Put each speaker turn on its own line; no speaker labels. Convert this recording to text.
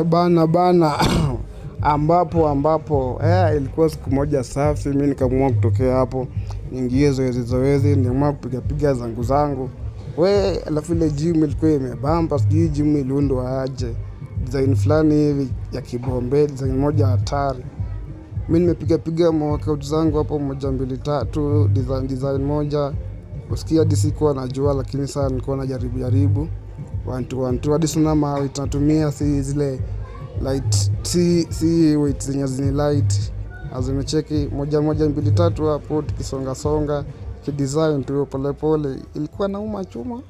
Bana ambapo ilikuwa siku moja safi, mimi nikaamua kutokea hapo niingie zoezi, niamua kupiga zangu. Alafu ile gym ilikuwa imebamba, sijui gym iliundwa aje, design fulani hivi ya kibombe, design moja hatari. Mimi nimepiga workout zangu hapo moja mbili tatu, design moja. Usikia hadi sikuwa najua, lakini sasa nilikuwa najaribu 1 2 hadi sina mawe tunatumia, si zile light, si weight zenye zini light, azimecheki moja mbili tatu hapo, tukisonga kidesign tu pole pole, ilikuwa nauma chuma.